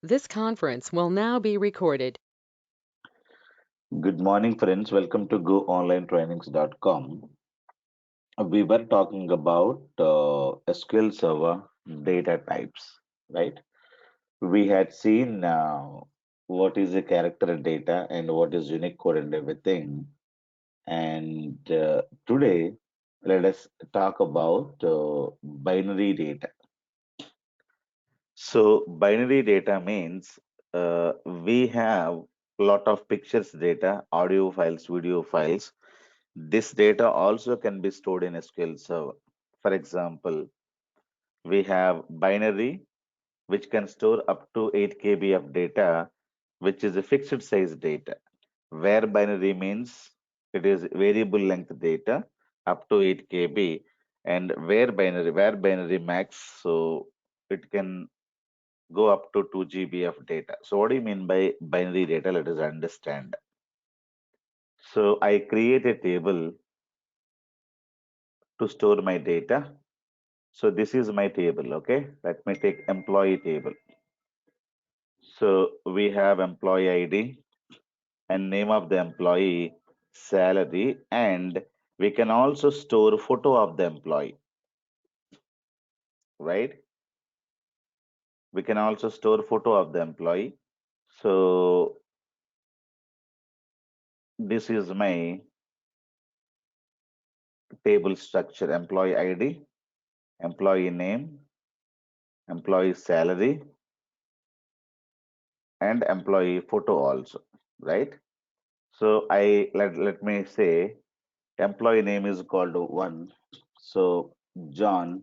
This conference will now be recorded. Good morning, friends. Welcome to GoOnlineTrainings.com. We were talking about SQL Server data types, right? We had seen what is a character data and what is Unicode and everything. And today, let us talk about binary data. So, binary data means we have a lot of pictures data, audio files, video files. This data also can be stored in SQL Server. For example, we have binary, which can store up to 8 KB of data, which is a fixed size data. Where binary means it is variable length data up to 8 KB, and where binary max, so it can go up to 2 GB of data. So what do you mean by binary data? Let us understand. So I create a table to store my data. So this is my table, okay? Let me take employee table. So we have employee ID and name of the employee, salary, and we can also store photo of the employee, right? We can also store photo of the employee. So this is my table structure: employee ID, employee name, employee salary, and employee photo also, right? So let me say employee name is called one. So John,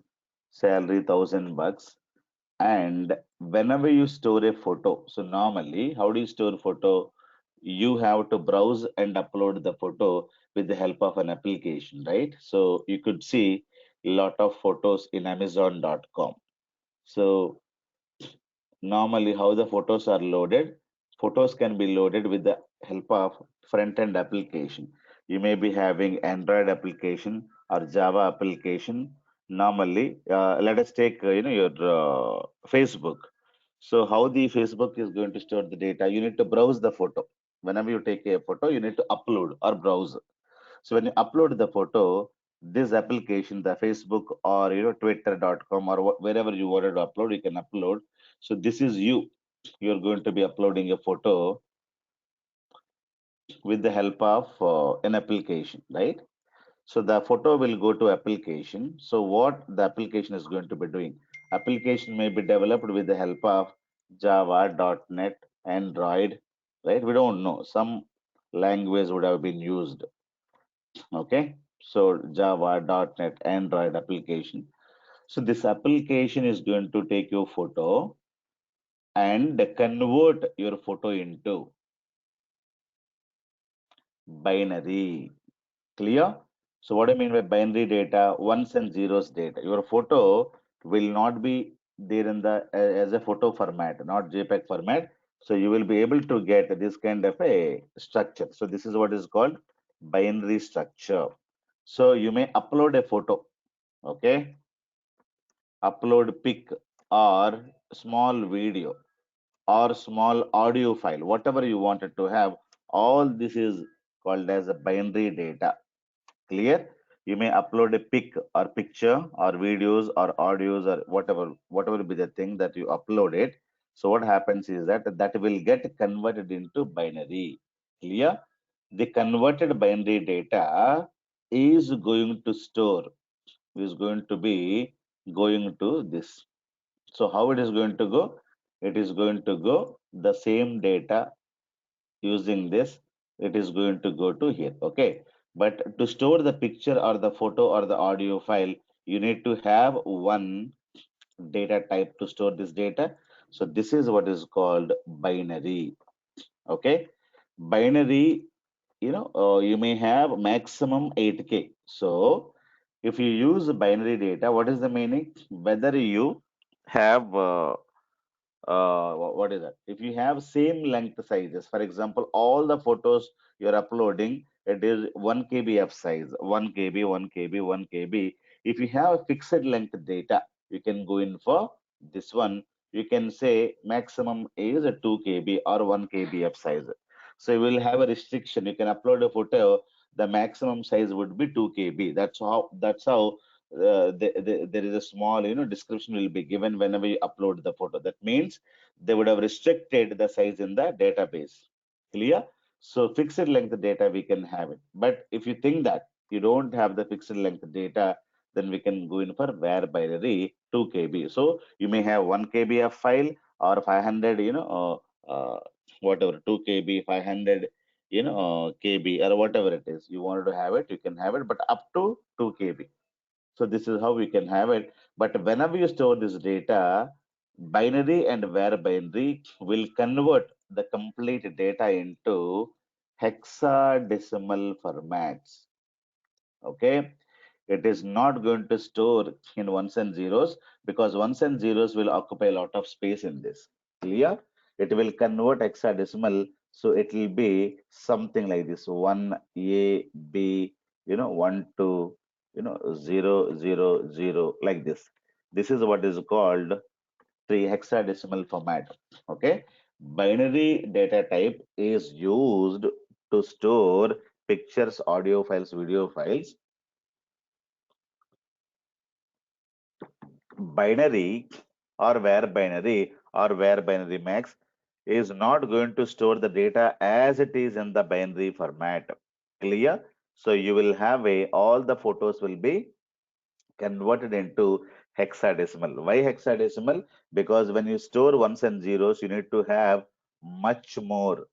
salary $1,000. And whenever you store a photo, so normally, how do you store photo? You have to browse and upload the photo with the help of an application, right? So you could see a lot of photos in Amazon.com. So normally, how the photos are loaded? Photos can be loaded with the help of front-end application. You may be having Android application or Java application. Normally, let us take your Facebook. So how the Facebook is going to store the data? You need to browse the photo. Whenever you take a photo, you need to upload or browse. So when you upload the photo, this application, the Facebook or Twitter.com or wherever you wanted to upload, you can upload. So this is you. You're going to be uploading a photo with the help of an application, right? So the photo will go to application. So what the application is going to be doing? Application may be developed with the help of Java, .NET, Android, right? We don't know. Some language would have been used. Okay, so Java, .NET, Android application. So this application is going to take your photo and convert your photo into binary. Clear? So what I mean by binary data, ones and zeros data. Your photo will not be there in the as a photo format, not JPEG format. So you will be able to get this kind of a structure. So this is what is called binary structure. So you may upload a photo, okay? Upload pic or small video or small audio file, whatever you wanted to have. All this is called as a binary data. Clear? You may upload a pic or picture or videos or audios or whatever be the thing that you upload it. So what happens is that will get converted into binary. Clear? The converted binary data is going to store, is going to be going to this. So how it is going to go? It is going to go the same data using this. It is going to go to here. Okay. But to store the picture or the photo or the audio file, you need to have one data type to store this data. So this is what is called binary. Okay. Binary, you may have maximum 8K. So if you use binary data, what is the meaning? Whether you have what is that? If you have same length sizes, for example, all the photos you're uploading, it is 1 KB of size, 1 KB, 1 KB, 1 KB. If you have fixed length data, you can go in for this one. you can say maximum is a 2 KB or 1 KBF size. So you will have a restriction. You can upload a photo, the maximum size would be 2 KB. That's how there is a small description will be given whenever you upload the photo. That means they would have restricted the size in the database. Clear? So fixed length data we can have it. But if you think that you don't have the fixed length data, then we can go in for var binary 2 KB. So you may have 1 KB of file or 500, whatever, 2 KB, 500, KB or whatever it is. You wanted to have it, you can have it, but up to 2 KB. So this is how we can have it. But whenever you store this data, binary and var binary will convert the complete data into hexadecimal formats. Okay, it is not going to store in ones and zeros because ones and zeros will occupy a lot of space in this. Clear? It will convert hexadecimal, so it will be something like this: 1 A B, 1 2, 0 0 0, like this. This is what is called the hexadecimal format. Okay, binary data type is used to store pictures, audio files, video files. Binary or var binary max is not going to store the data as it is in the binary format. Clear? So you will have a all the photos will be converted into hexadecimal. Why hexadecimal? Because when you store ones and zeros, you need to have much more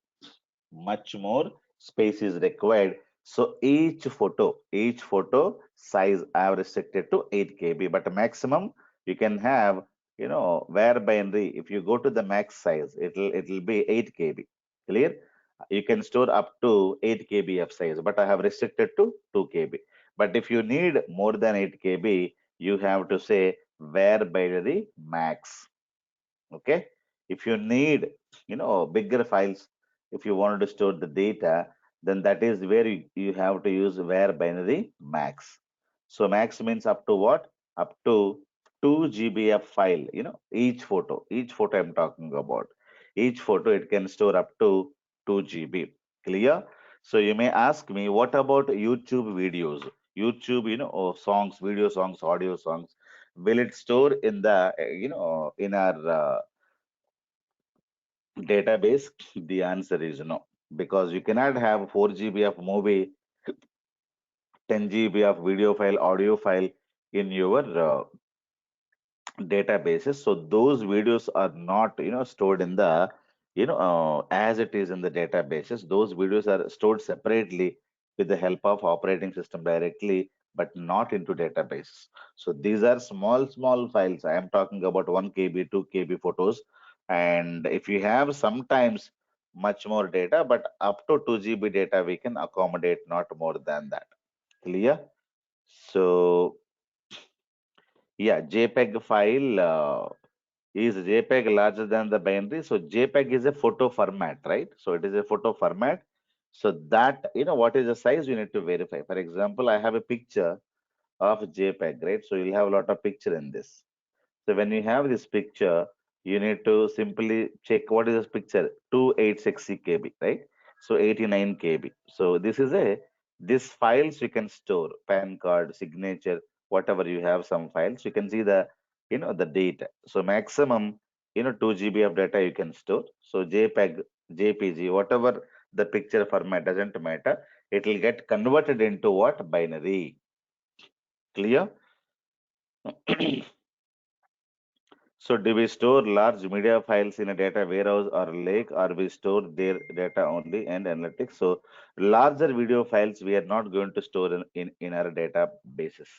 much more space is required. So each photo size I have restricted to 8 KB, but maximum you can have, where binary, if you go to the max size, it'll be 8 KB. Clear? You can store up to 8 KB of size, but I have restricted to 2 KB. But if you need more than 8 KB, you have to say where binary max. Okay, if you need bigger files, if you wanted to store the data, then that is where you have to use where binary max. So max means up to what? Up to 2 GB of file, each photo I'm talking about, each photo it can store up to 2 GB. Clear? So you may ask me, what about YouTube videos? YouTube, songs, video songs, audio songs, will it store in the in our database? The answer is no, because you cannot have 4 GB of movie, 10 GB of video file, audio file in your databases. So those videos are not, stored in the, as it is in the databases. Those videos are stored separately with the help of operating system directly, but not into databases. So these are small, small files. I am talking about 1 KB, 2 KB photos. And if you have sometimes much more data, but up to 2 GB data, we can accommodate, not more than that. Clear? So yeah, JPEG file. Is JPEG larger than the binary? So JPEG is a photo format, right? So it is a photo format. So that, what is the size you need to verify. For example, I have a picture of JPEG, right? So you'll have a lot of picture in this. So when you have this picture, you need to simply check what is this picture, 2860 KB, right? So 89 KB. So this files you can store, PAN card, signature, whatever you have, some files, you can see the data. So maximum, 2 GB of data you can store. So JPEG, JPG, whatever the picture format, doesn't matter. It will get converted into what? Binary. Clear? So do we store large media files in a data warehouse or lake, or we store their data only and analytics? So larger video files we are not going to store in our databases.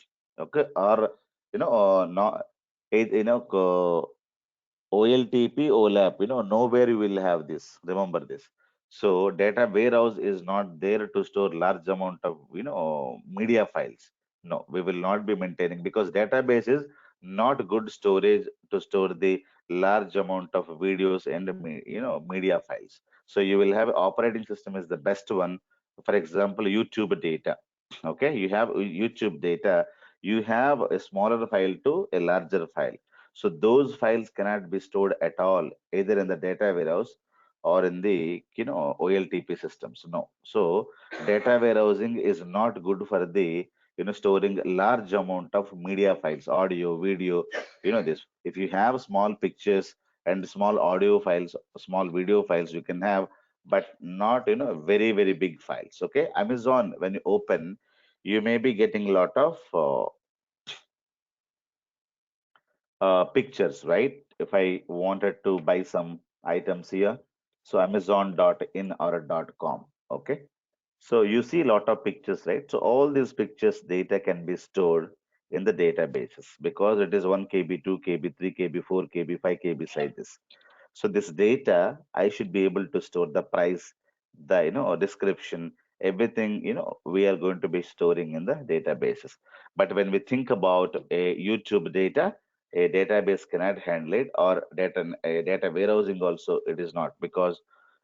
Okay, or no, OLTP, OLAP, nowhere you will have this. Remember this. So data warehouse is not there to store large amount of, media files. No, we will not be maintaining, because database is not good storage to store the large amount of videos and, media files. So you will have operating system is the best one. For example, YouTube data. Okay, you have YouTube data. You have a smaller file to a larger file. So those files cannot be stored at all, either in the data warehouse or in the OLTP systems. No. So data warehousing is not good for the storing large amount of media files, audio, video. This. If you have small pictures and small audio files, small video files, you can have, but not very very big files. Okay. Amazon, when you open, you may be getting a lot of pictures, right? If I wanted to buy some items here, so Amazon.in or .com, okay? So you see a lot of pictures, right? So all these pictures data can be stored in the databases because it is 1 KB, 2 KB, 3 KB, 4 KB, 5 KB sizes. So this data, I should be able to store the price, the description, everything we are going to be storing in the databases. But when we think about a YouTube data, a database cannot handle it, or data warehousing also it is not, because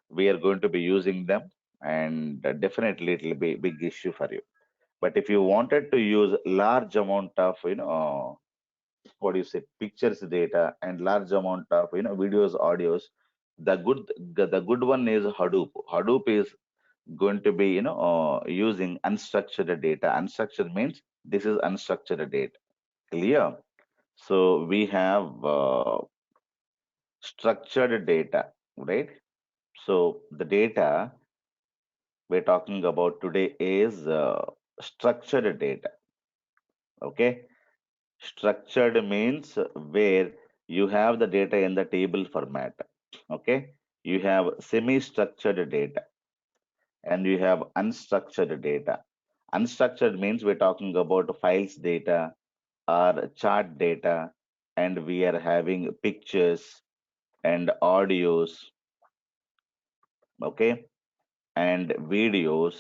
we are going to be using them, and definitely it will be a big issue for you. But if you wanted to use large amount of what do you say, pictures data and large amount of videos, audios, the good one is Hadoop. Hadoop is going to be using unstructured data. Unstructured means this is unstructured data. Clear? So we have structured data, right? So the data we're talking about today is structured data. Okay. Structured means where you have the data in the table format. Okay. You have semi-structured data and you have unstructured data. Unstructured means we're talking about files data or chart data, and we are having pictures and audios, okay, and videos,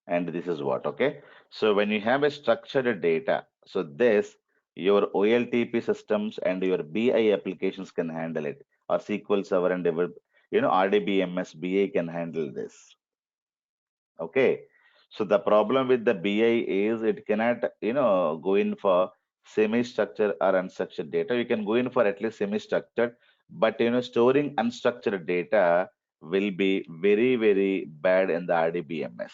and this is what, okay. So when you have a structured data, so this your OLTP systems and your BI applications can handle it, or SQL Server and RDBMS BI can handle this. Okay. So the problem with the BI is it cannot, go in for semi-structured or unstructured data. You can go in for at least semi-structured, but storing unstructured data will be very, very bad in the RDBMS.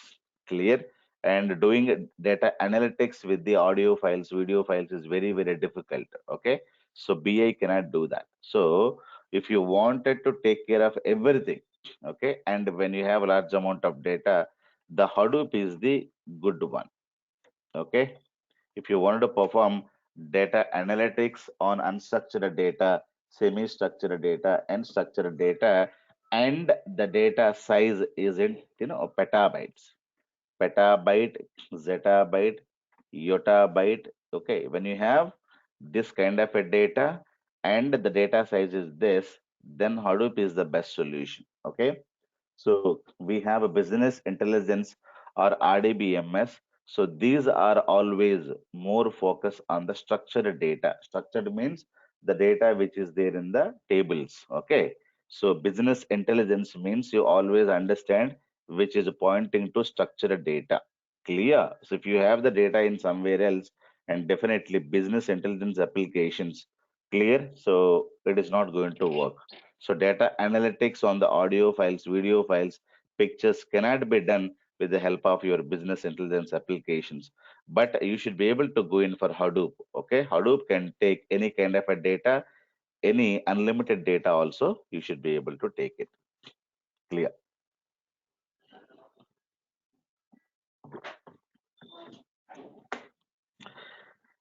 Clear? And doing data analytics with the audio files, video files is very, very difficult. Okay. So BI cannot do that. So if you wanted to take care of everything, okay, and when you have a large amount of data, the Hadoop is the good one. Okay. If you wanted to perform data analytics on unstructured data, semi-structured data, and structured data, and the data size is in petabytes, petabyte, zettabyte, yottabyte. Okay, when you have this kind of a data and the data size is this, then Hadoop is the best solution. Okay. So we have a business intelligence or RDBMS. So these are always more focused on the structured data. Structured means the data which is there in the tables. Okay. So business intelligence means you always understand which is pointing to structured data. Clear? So if you have the data in somewhere else, and definitely business intelligence applications, clear? So it is not going to work. So data analytics on the audio files, video files, pictures cannot be done with the help of your business intelligence applications. But you should be able to go in for Hadoop. Okay, Hadoop can take any kind of a data, any unlimited data also. You should be able to take it. Clear?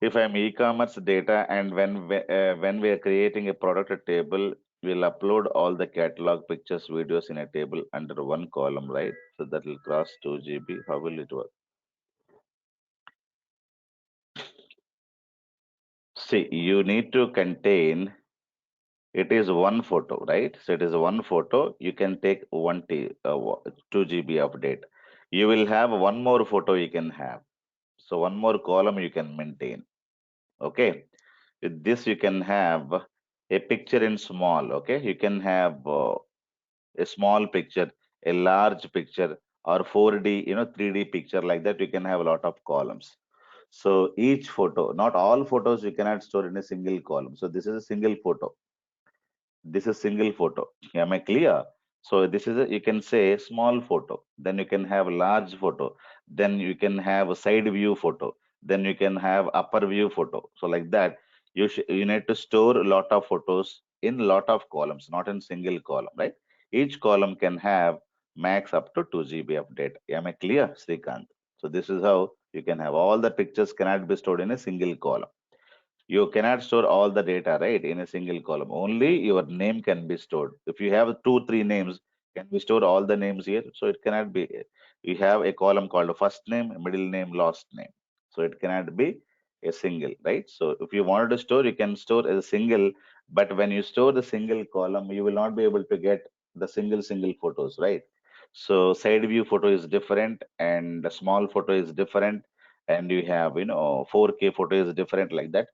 If I'm e-commerce data, and when we are creating a product table, we'll upload all the catalog pictures, videos in a table under one column, right? So that will cross 2 GB. How will it work? See, you need to contain, it is one photo, right? So it is one photo. You can take 2 GB of data. You will have one more photo you can have. So one more column you can maintain. Okay. With this, you can have a picture in small. Okay. You can have a small picture, a large picture, or 4D, 3D picture, like that. You can have a lot of columns. So each photo, not all photos you cannot store in a single column. So this is a single photo. This is single photo. Am I clear? So this is a, you can say small photo, then you can have large photo, then you can have a side view photo, then you can have upper view photo. So like that, you need to store a lot of photos in lot of columns, not in single column, right? Each column can have max up to 2 GB of data. Am I clear, Srikanth? So this is how you can have all the pictures cannot be stored in a single column. You cannot store all the data, right, in a single column. Only your name can be stored. If you have two, three names, can we store all the names here? So it cannot be. You have a column called first name, middle name, last name. So it cannot be a single, right? So if you wanted to store, you can store as a single, but when you store the single column, you will not be able to get the single photos, right? So side view photo is different and the small photo is different, and you have 4K photo is different, like that.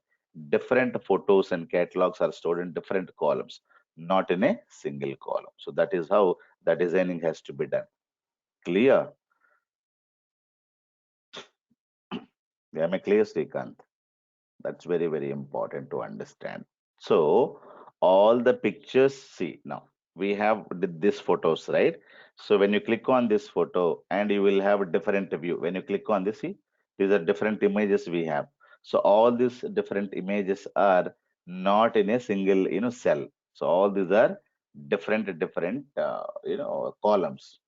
Different photos and catalogs are stored in different columns, not in a single column. So that is how the designing has to be done. Clear? Am I clear, Srikanth? That's very, very important to understand. So all the pictures, see now we have this photos, right? So when you click on this photo and you will have a different view. When you click on this, see, these are different images we have. So all these different images are not in a single, cell. So all these are different, columns,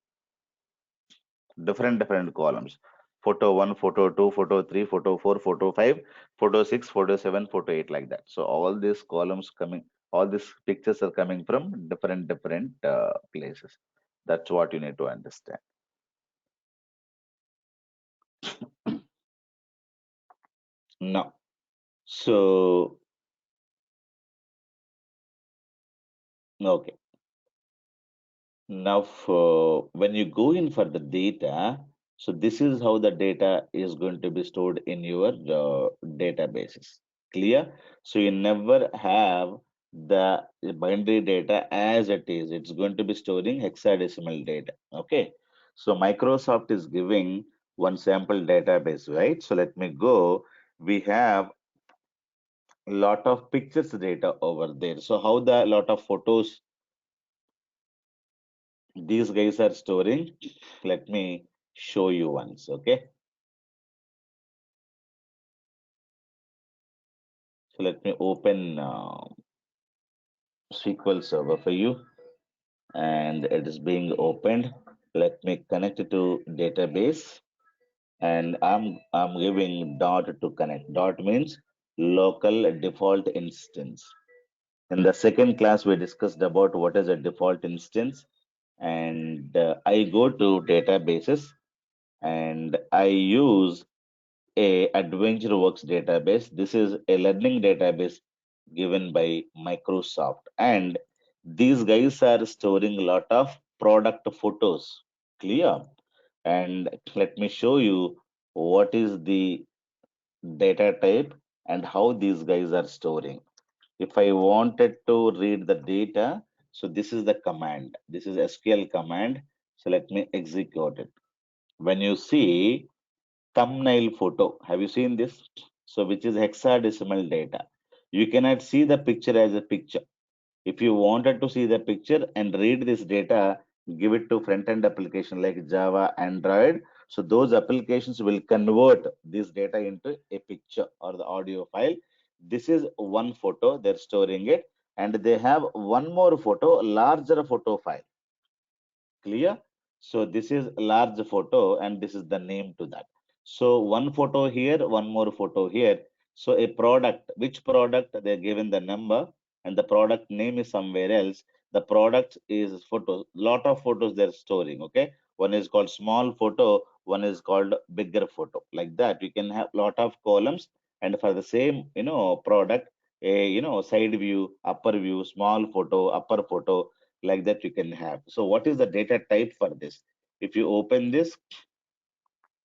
different columns. Photo 1, photo 2, photo 3, photo 4, photo 5, photo 6, photo 7, photo 8, like that. So all these columns coming, all these pictures are coming from different places. That's what you need to understand. No. So, okay. Now, when you go in for the data, so this is how the data is going to be stored in your databases. Clear? So you never have the binary data as it is. It's going to be storing hexadecimal data. Okay. So Microsoft is giving one sample database, right? So let me go. We have a lot of pictures data over there. So how the lot of photos these guys are storing, let me show you once. Okay, so let me open SQL Server for you, and it is being opened. Let me connect it to database, and I'm giving dot to connect. Dot means local default instance. In the second class we discussed about what is a default instance, and I go to databases and I use a AdventureWorks database. This is a learning database given by Microsoft, and these guys are storing a lot of product photos. Clear? And let me show you what is the data type and how these guys are storing. If I wanted to read the data, so this is the command. This is SQL command. So let me execute it. When you see thumbnail photo. Have you seen this? So which is hexadecimal data. You cannot see the picture as a picture. If you wanted to see the picture and read this data, give it to front-end application like Java, Android. So those applications will convert this data into a picture or the audio file. This is one photo, they're storing it, and they have one more photo, larger photo file. Clear? So this is large photo and this is the name to that. So one photo here, one more photo here. So a product, which product they're given the number and the product name is somewhere else. The product is photo, lot of photos they're storing. Okay. One is called small photo, one is called bigger photo. Like that, you can have lot of columns, and for the same, product, a, side view, upper view, small photo, upper photo, like that you can have. So what is the data type for this? If you open this,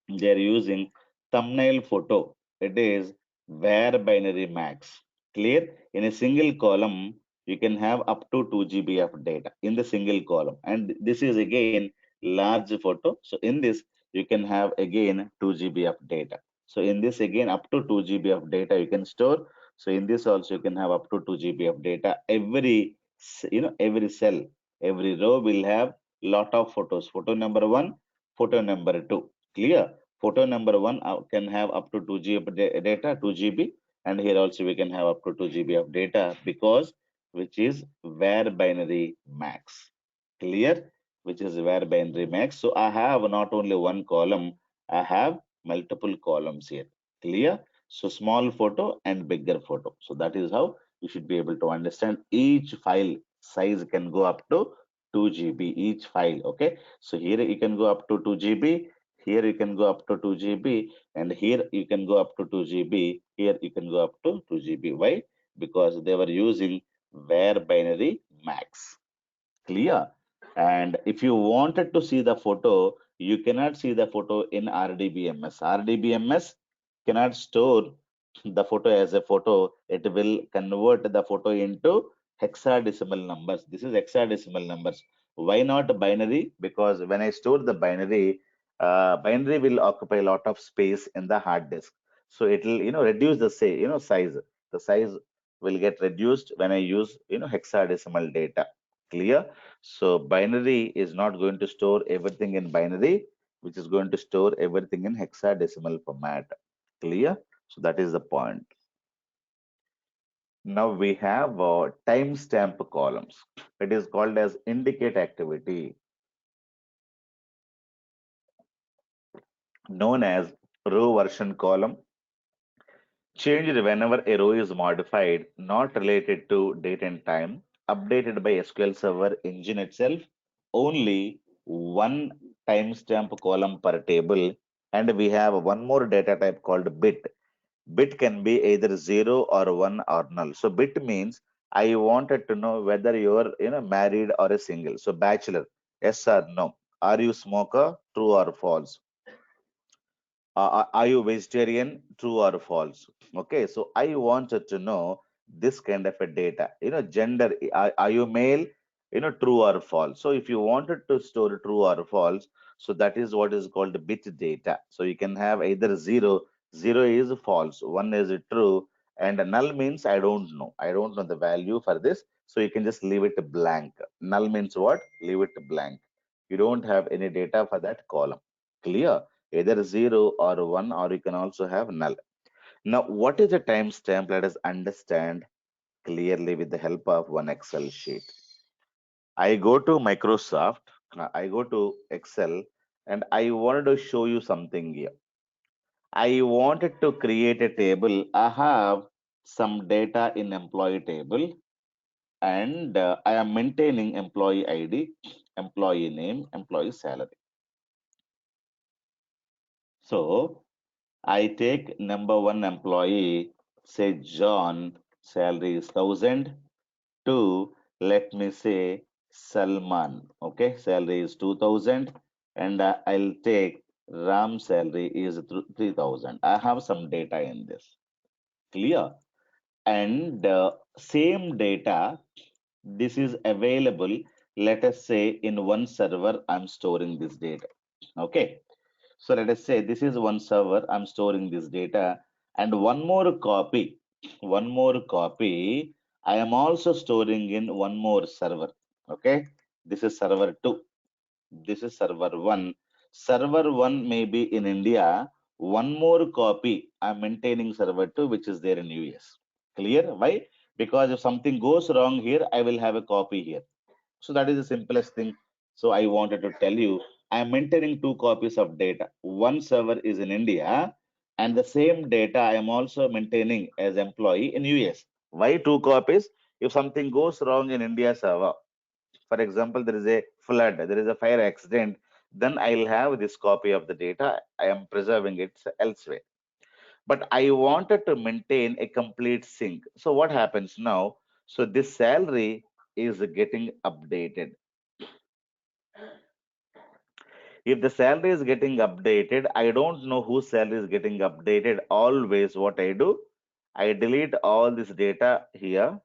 they're using thumbnail photo. It is var binary max. Clear? In a single column, you can have up to 2 GB of data in the single column. And this is again large photo. So in this, you can have again 2 GB of data. So in this again up to 2 GB of data you can store. So in this also you can have up to 2 GB of data. Every cell, every row will have lot of photos. Photo number one, photo number two. Clear? Photo number one can have up to 2 GB data, 2 GB, and here also we can have up to 2 GB of data because which is var binary max. Clear? Which is var binary max. So I have not only one column, I have multiple columns here. Clear? So small photo and bigger photo. So that is how you should be able to understand each file size can go up to 2 GB each file. Okay. So here you can go up to 2 GB. Here you can go up to 2 GB. And here you can go up to 2 GB. Here you can go up to 2 GB. Why? Because they were using var binary max. Clear? And if you wanted to see the photo, you cannot see the photo in RDBMS. RDBMS cannot store the photo as a photo. It will convert the photo into hexadecimal numbers. This is hexadecimal numbers. Why not binary? Because when I store the binary, binary will occupy a lot of space in the hard disk. So it will, reduce the size. The size will get reduced when I use, hexadecimal data. Clear? So binary is not going to store everything in binary, which is going to store everything in hexadecimal format. Clear? So that is the point. Now we have timestamp columns. It is called as indicate activity, known as row version column. Changed whenever a row is modified, not related to date and time, updated by SQL Server engine itself, only one timestamp column per table, and we have one more data type called bit. Bit can be either 0 or 1 or null. So bit means I wanted to know whether you're married or a single. So bachelor, yes or no. Are you smoker? True or false? Are you vegetarian? True or false? Okay, so I wanted to know this kind of a data, gender. Are you male? True or false. So if you wanted to store true or false, so that is what is called bit data. So you can have either 0. 0 is false, 1 is true, and null means I don't know the value for this. So you can just leave it blank. Null means what? Leave it blank. You don't have any data for that column. Clear? Either 0 or 1, or you can also have null. Now, what is a timestamp? Let us understand clearly with the help of one Excel sheet. I go to Microsoft, I go to Excel, and I wanted to show you something here. I wanted to create a table. I have some data in employee table, and I am maintaining employee ID, employee name, employee salary. So I take number one employee, say John, salary is 1,000. Two, let me say Salman, okay, salary is 2,000. And I'll take Ram salary is 3,000. I have some data in this. Clear? And same data, this is available, let us say in one server, I'm storing this data. Okay. So let us say this is one server, I'm storing this data, and one more copy, I am also storing in one more server. Okay, this is server 2, this is server 1. Server 1 may be in India, one more copy I'm maintaining server 2, which is there in US. Clear? Why? Because if something goes wrong here, I will have a copy here. So that is the simplest thing. So I wanted to tell you, I am maintaining two copies of data. One server is in India, and the same data I am also maintaining as employee in US. Why two copies? If something goes wrong in India server, for example, there is a flood, there is a fire accident, then I'll have this copy of the data. I am preserving it elsewhere. But I wanted to maintain a complete sync. So what happens now? So this salary is getting updated. If the salary is getting updated, I don't know whose salary is getting updated. Always what I do, I delete all this data here.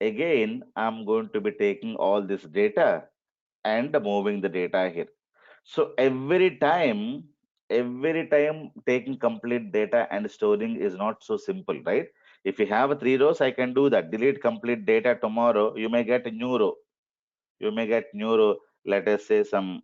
Again, I'm going to be taking all this data and moving the data here. So every time every time taking complete data and storing is not so simple, right? If you have three rows, I can do that. Delete complete data tomorrow. You may get a new row. You may get new row. Let us say some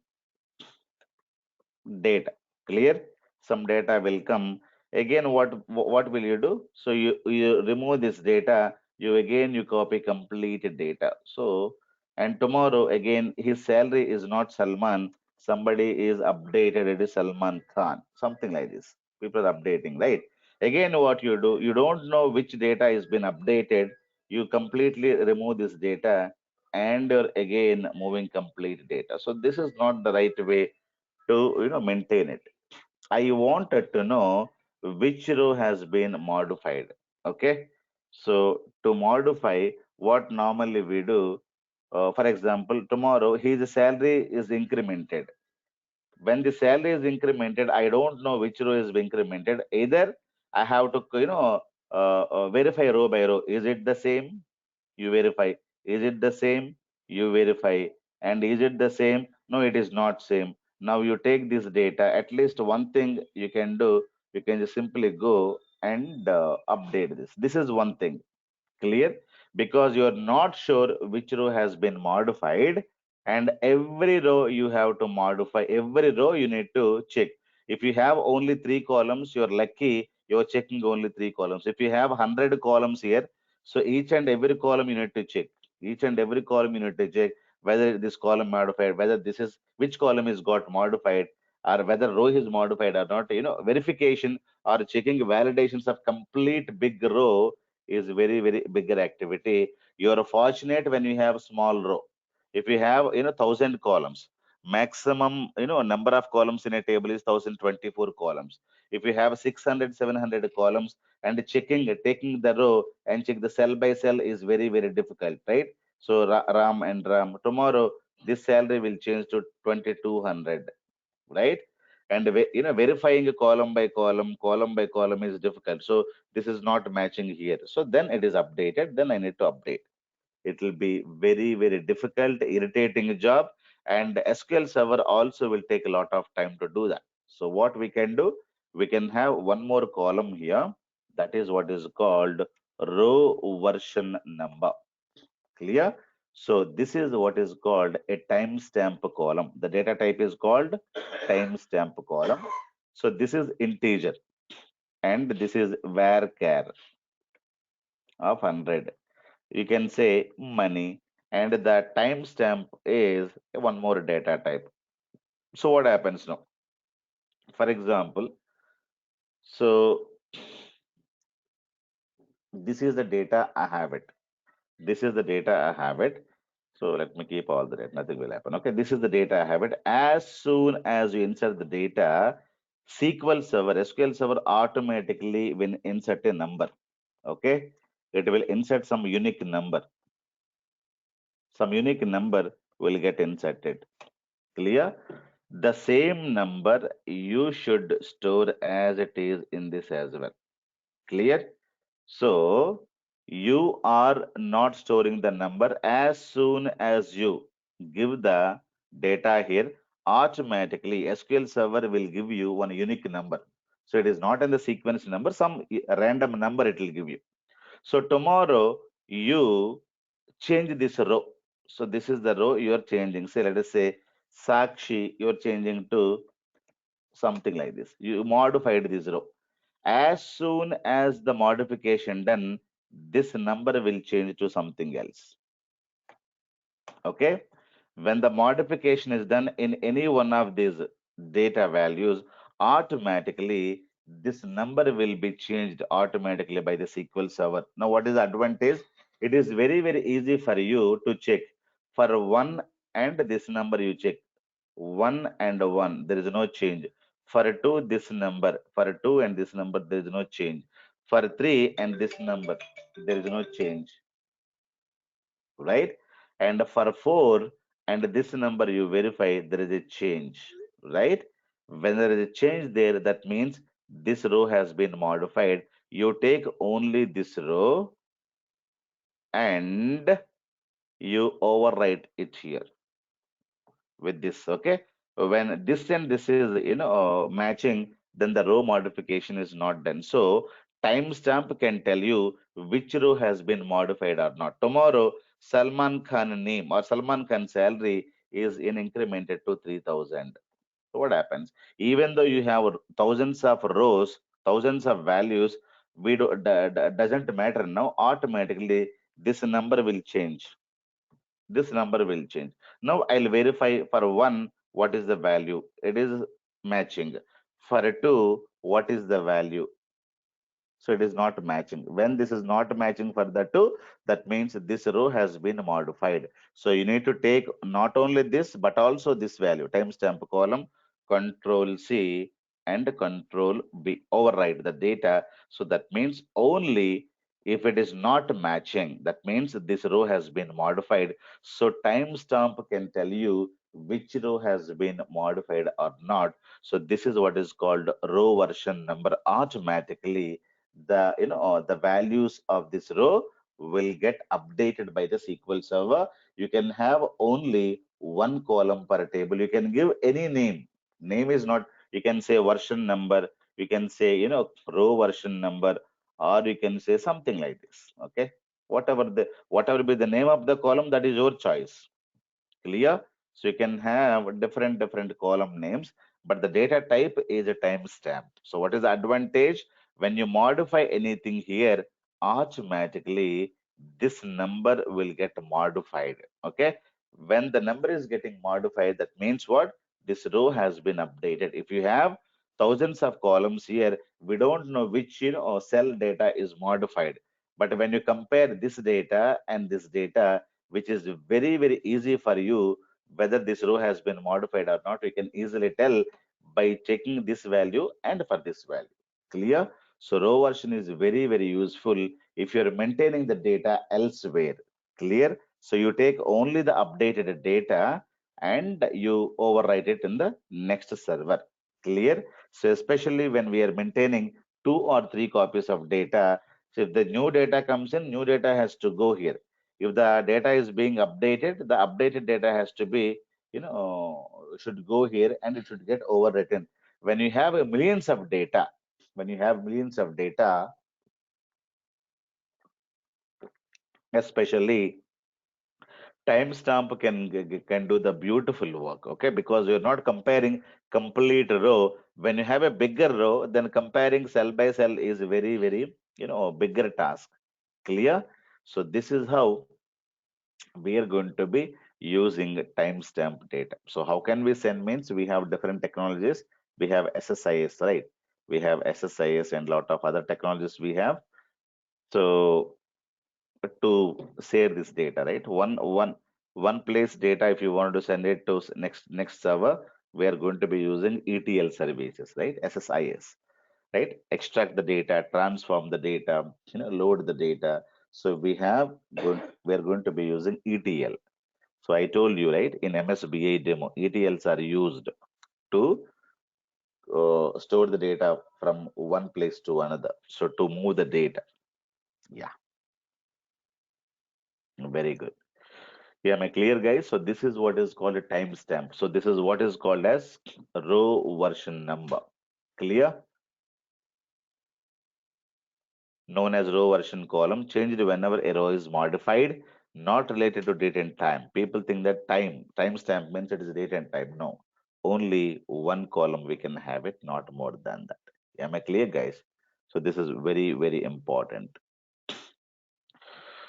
data. Clear? Some data will come. Again, what will you do? So you remove this data. You copy complete data. So and tomorrow again his salary is not Salman. Somebody is updated. It is Salman Khan. Something like this. People are updating, right? Again, what you do? You don't know which data is been updated. You completely remove this data and you're again moving complete data. So this is not the right way to maintain it. I wanted to know which row has been modified. Okay, so to modify, what normally we do, for example, tomorrow his salary is incremented. When the salary is incremented, I don't know which row is incremented. Either I have to verify row by row, is it the same, you verify, is it the same, you verify, and is it the same, no it is not same. Now you take this data, at least one thing you can do, you can just simply go and update this is one thing. Clear? Because you are not sure which row has been modified, and every row you have to modify, every row you need to check. If you have only three columns, you're lucky, you're checking only three columns. If you have 100 columns here, so each and every column you need to check. Each and every column you need to check whether this column modified, whether this is which column is got modified, or whether row is modified or not. Verification or checking validations of complete big row is very very bigger activity. You are fortunate when you have small row. If you have 1,000 columns, maximum number of columns in a table is 1,024 columns. If you have 600 700 columns, and taking the row and check the cell by cell is very very difficult, right? So ram and ram, tomorrow this salary will change to 2,200, right? And verifying a column by column is difficult. So this is not matching here. So then it is updated. Then I need to update. It will be very very difficult, irritating job, and SQL Server also will take a lot of time to do that. So what we can do? We can have one more column here. That is what is called row version number. Clear? So this is what is called a timestamp column. The data type is called timestamp column. So this is integer and this is varchar of 100. You can say money, and the timestamp is one more data type. So what happens now? For example, so this is the data I have it. This is the data I have it. So let me keep all the data. Nothing will happen. Okay, this is the data I have it. As soon as you insert the data, SQL Server automatically will insert a number. Okay, it will insert some unique number. Some unique number will get inserted. Clear? The same number you should store as it is in this as well. Clear? So you are not storing the number. As soon as you give the data here, automatically SQL Server will give you one unique number. So it is not in the sequence number, some random number it will give you. So tomorrow you change this row. So this is the row you are changing. Say, let us say Sakshi, you are changing to something like this. You modified this row. As soon as the modification done, this number will change to something else. Okay. When the modification is done in any one of these data values, automatically this number will be changed automatically by the SQL Server. Now, what is the advantage? It is very, very easy for you to check. For one and this number you check. 1 and 1, there is no change. For 2, this number. For 2 and this number, there is no change. For 3 and this number, there is no change, right? And for 4 and this number you verify, there is a change, right? When there is a change there, that means this row has been modified. You take only this row and you overwrite it here with this, okay? When this and this is matching, then the row modification is not done. So timestamp can tell you which row has been modified or not. Tomorrow, Salman Khan name or Salman Khan salary is in incremented to 3,000. So what happens? Even though you have thousands of rows, thousands of values, we do, doesn't matter now. Automatically, this number will change. This number will change. Now I'll verify for one what is the value. It is matching. For two, what is the value? So it is not matching. When this is not matching for the two, that means this row has been modified. So you need to take not only this, but also this value, timestamp column, control C and control B, override the data. So that means only if it is not matching, that means this row has been modified. So timestamp can tell you which row has been modified or not. So this is what is called row version number. Automatically the values of this row will get updated by the SQL Server. You can have only one column per table. You can give any name. Name is not, you can say version number, you can say, row version number, or you can say something like this. Okay. Whatever be the name of the column, that is your choice. Clear? So you can have different column names, but the data type is a timestamp. So what is the advantage? When you modify anything here, automatically this number will get modified. Okay. When the number is getting modified, that means what? This row has been updated. If you have thousands of columns here, we don't know which cell data is modified. But when you compare this data and this data, which is very easy for you whether this row has been modified or not. You can easily tell by checking this value and for this value. Clear? So row version is very useful if you're maintaining the data elsewhere. Clear? So you take only the updated data and you overwrite it in the next server. Clear? So especially when we are maintaining 2 or 3 copies of data, so if the new data comes in, new data has to go here. If the data is being updated, the updated data has to be, should go here and it should get overwritten. When you have millions of data, when you have millions of data, especially timestamp can do the beautiful work, okay? Because you're not comparing complete row. When you have a bigger row, then comparing cell by cell is very, bigger task. Clear? So this is how we are going to be using timestamp data. So how can we send means we have different technologies. We have SSIS, right? We have SSIS and lot of other technologies we have. So to share this data, right? One place data, if you want to send it to next server, we are going to be using ETL services, right? SSIS, right? Extract the data, transform the data, load the data. So we are going to be using ETL. So I told you, right, in MSBA demo, ETLs are used to store the data from one place to another. So to move the data. Yeah, very good. Yeah, am I clear, guys? So this is what is called a timestamp. So this is what is called as row version number. Clear? Known as row version column, changed whenever a row is modified, not related to date and time. People think that timestamp means it is date and time. No, only one column we can have it, not more than that. Am I clear, guys? So this is very important.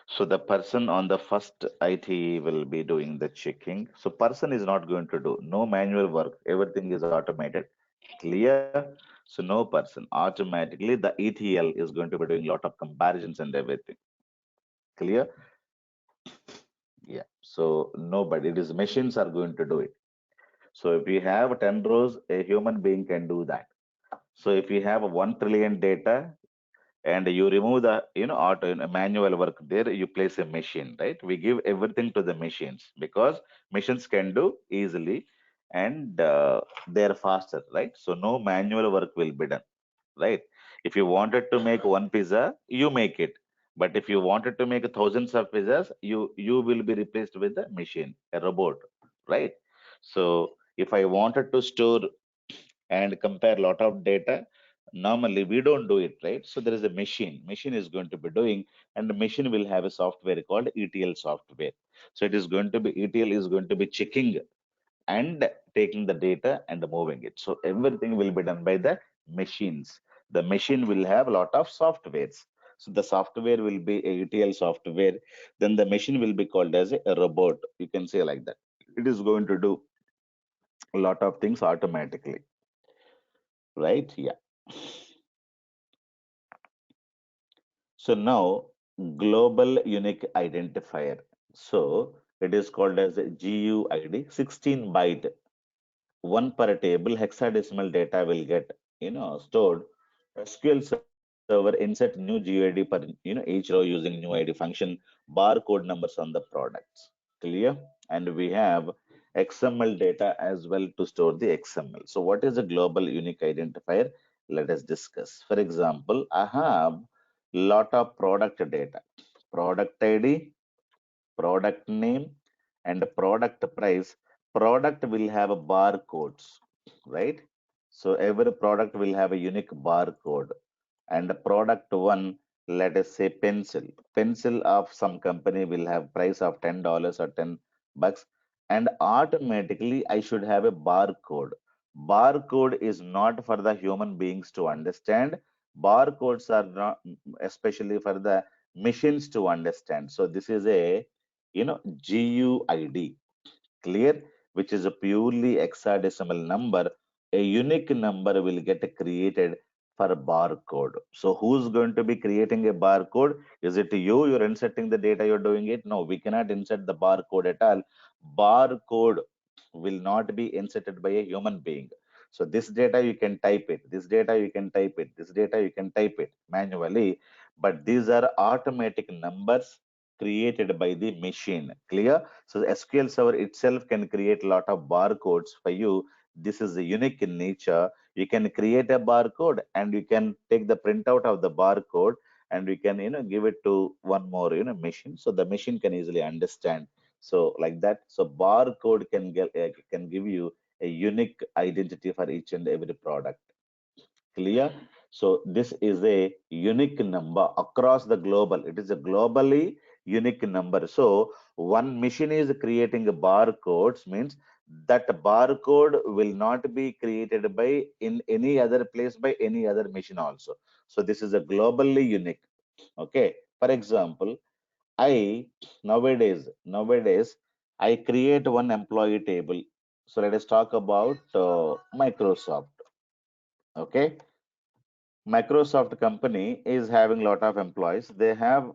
So the person on the first IT will be doing the checking. So person is not going to do no manual work. Everything is automated. Clear? So no person. Automatically the ETL is going to be doing a lot of comparisons and everything. Clear? Yeah. So nobody. It is machines are going to do it. So if you have 10 rows, a human being can do that. So if you have 1 trillion data, and you remove the auto manual work there, you place a machine, right? We give everything to the machines because machines can do easily, and they're faster, right? So no manual work will be done, right? If you wanted to make one pizza, you make it, but if you wanted to make thousands of pizzas, you will be replaced with a machine, a robot, right? So If I wanted to store and compare lot of data, normally we don't do it, right? So there is a machine is going to be doing, and the machine will have a software called ETL software. So it is going to be, ETL is going to be checking and taking the data and moving it. So everything will be done by the machines. The machine will have a lot of softwares. So the software will be a ETL software. Then the machine will be called as a robot. You can say like that. It is going to do a lot of things automatically, right? Yeah. So now global unique identifier. So it is called as a GUID, 16 byte, one per table hexadecimal data will get stored. SQL Server insert new GUID per each row using new ID function, barcode numbers on the products. Clear? And we have XML data as well to store the XML. So what is a global unique identifier? Let us discuss. For example, I have lot of product data, product ID, product name, and product price. Product will have a barcodes, right? So every product will have a unique barcode. And the product one, let us say pencil of some company will have price of $10 or $10, and automatically I should have a barcode is not for the human beings to understand. Barcodes are not especially for the machines to understand. So this is a GUID, clear, which is a purely hexadecimal number. A unique number will get created for a barcode. So who's going to be creating a barcode? Is it you? You're inserting the data, you're doing it? No, we cannot insert the barcode at all. Barcode will not be inserted by a human being. So this data you can type it, this data you can type it, this data you can type it manually, but these are automatic numbers created by the machine. Clear? So the SQL Server itself can create a lot of barcodes for you. This is unique in nature. You can create a barcode and you can take the printout of the barcode and you can give it to one more machine. So the machine can easily understand. So like that. So barcode can give you a unique identity for each and every product. Clear? So this is a unique number across the global. It is a globally unique number. So one machine is creating a barcodes means that barcode will not be created by in any other place by any other machine also. So this is a globally unique. Okay. For example, I nowadays I create one employee table. So let us talk about Microsoft. Okay. Microsoft company is having a lot of employees. They have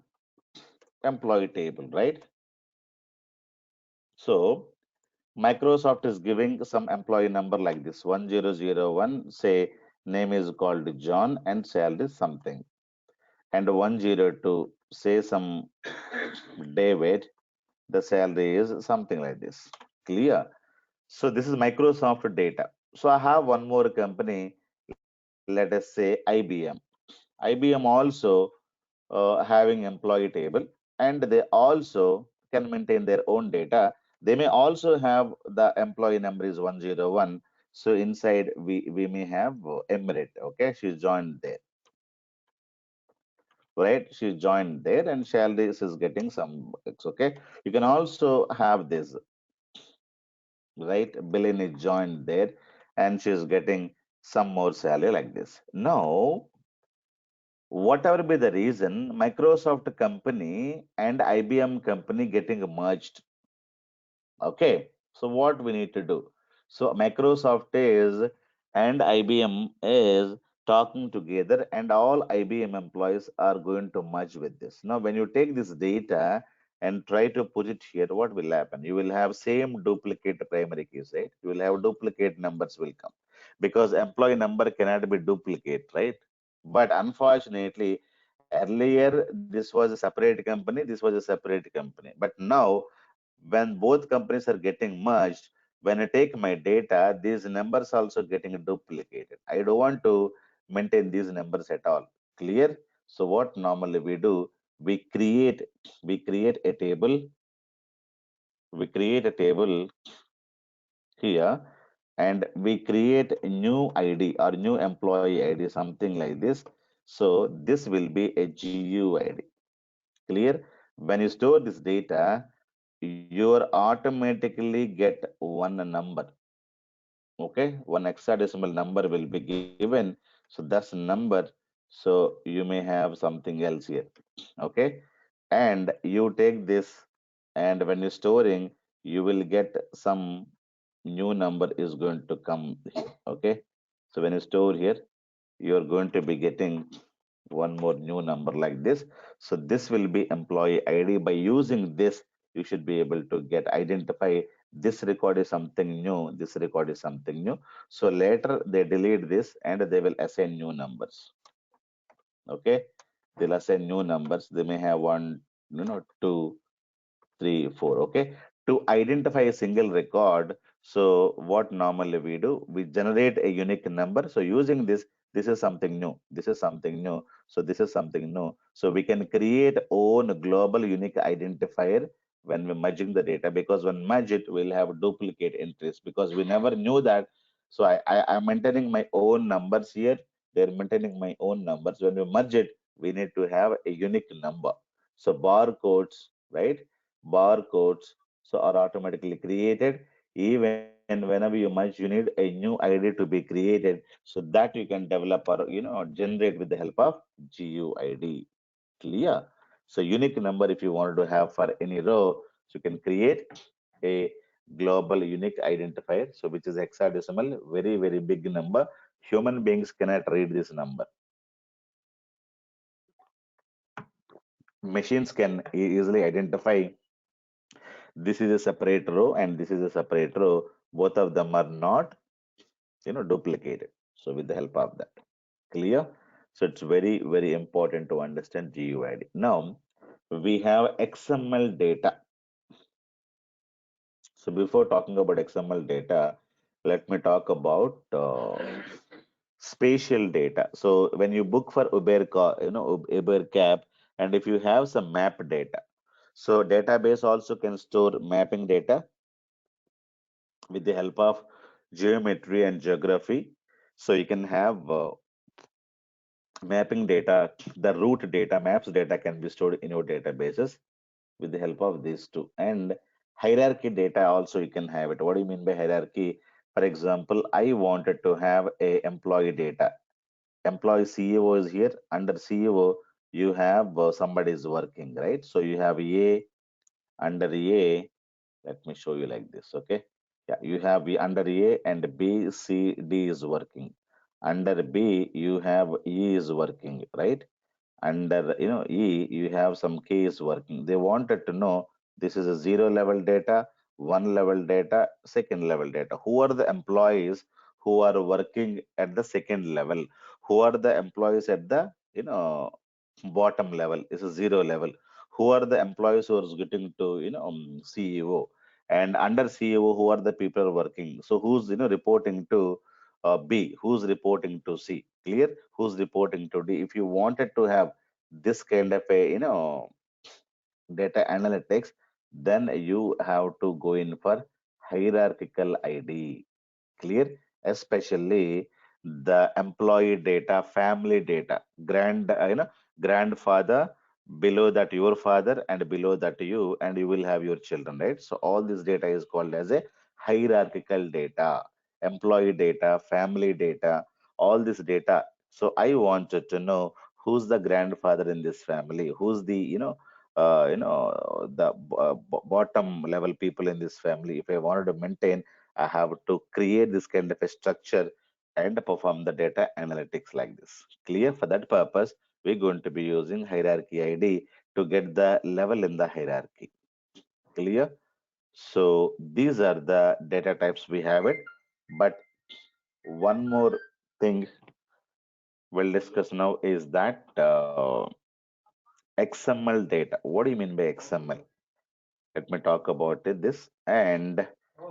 employee table, right? So Microsoft is giving some employee number like this 1001, say name is called John and salary something, and 102, say some David, the salary is something like this. Clear? So this is Microsoft data. So I have one more company, let us say IBM. IBM also having employee table, and they also can maintain their own data. They may also have the employee number is 101. So inside we may have Emirate. Okay, she's joined there, right? She's joined there, and salary is getting some. It's okay. You can also have this, right? Billing is joined there, and she's getting some more salary like this. Now, whatever be the reason, Microsoft company and IBM company getting merged. Okay, so what we need to do? So Microsoft is and IBM is talking together, and all IBM employees are going to merge with this. Now, when you take this data and try to put it here, what will happen? You will have same duplicate primary keys, right? You will have duplicate numbers will come because employee number cannot be duplicate, right? But unfortunately, earlier this was a separate company, this was a separate company. But now when both companies are getting merged, when I take my data, these numbers also getting duplicated. I don't want to maintain these numbers at all. Clear? So what normally we do, we create we create a table, we create a table here. and we create a new ID or new employee ID, something like this. So this will be a GUID. Clear? When you store this data, you automatically get one number. Okay, one hexadecimal number will be given. So that's a number. So you may have something else here. Okay, and you take this, and when you're storing, you will get some new number is going to come here. Okay, so when you store here, you're going to be getting one more new number like this. So this will be employee ID. By using this, you should be able to get identify this record is something new, this record is something new. So later they delete this and they will assign new numbers. Okay, they'll assign new numbers. They may have one, two, three, four. Okay. To identify a single record, so what normally we do, we generate a unique number. So using this, this is something new. This is something new. So this is something new. So we can create own global unique identifier when we're merging the data, because when merge it, we'll have duplicate entries because we never knew that. So I'm maintaining my own numbers here. They're maintaining my own numbers. When we merge it, we need to have a unique number. So barcodes, right? Barcodes so are automatically created. Even whenever you merge, you need a new ID to be created so that you can develop or generate with the help of GUID. Clear? So unique number if you wanted to have for any row, so you can create a global unique identifier, so which is hexadecimal, very very big number. Human beings cannot read this number. Machines can easily identify this is a separate row and this is a separate row. Both of them are not, duplicated. So with the help of that, clear? So it's very, very important to understand GUID. Now we have XML data. So before talking about XML data, let me talk about spatial data. So when you book for Uber car, Uber cab, and if you have some map data, so database also can store mapping data with the help of geometry and geography. So you can have mapping data, the route data, maps data can be stored in your databases with the help of these two. And hierarchy data also you can have it. What do you mean by hierarchy? For example, I wanted to have a employee data. Employee CEO is here. Under CEO, you have somebody is working, right? So you have A, under A, let me show you like this, okay? Yeah, you have B under A and B, C, D is working. Under B, you have E is working, right? Under E, you have some K is working. They wanted to know this is a zero level data, one level data, second level data. Who are the employees who are working at the second level? Who are the employees at the bottom level? Is a zero level. Who are the employees who are getting to CEO? And under CEO, who are the people working? So who's reporting to B? Who's reporting to C? Clear? Who's reporting to D? If you wanted to have this kind of a data analytics, then you have to go in for hierarchical ID. Clear? Especially the employee data, family data, grandfather, below that your father, and below that you, and you will have your children, right? So all this data is called as a hierarchical data, employee data, family data, all this data. So I wanted to know who's the grandfather in this family, who's the the bottom level people in this family. If I wanted to maintain, I have to create this kind of a structure and perform the data analytics like this. Clear? For that purpose, we're going to be using hierarchy ID to get the level in the hierarchy. Clear? So these are the data types we have it. But one more thing we'll discuss now is that XML data. What do you mean by XML? Let me talk about this. And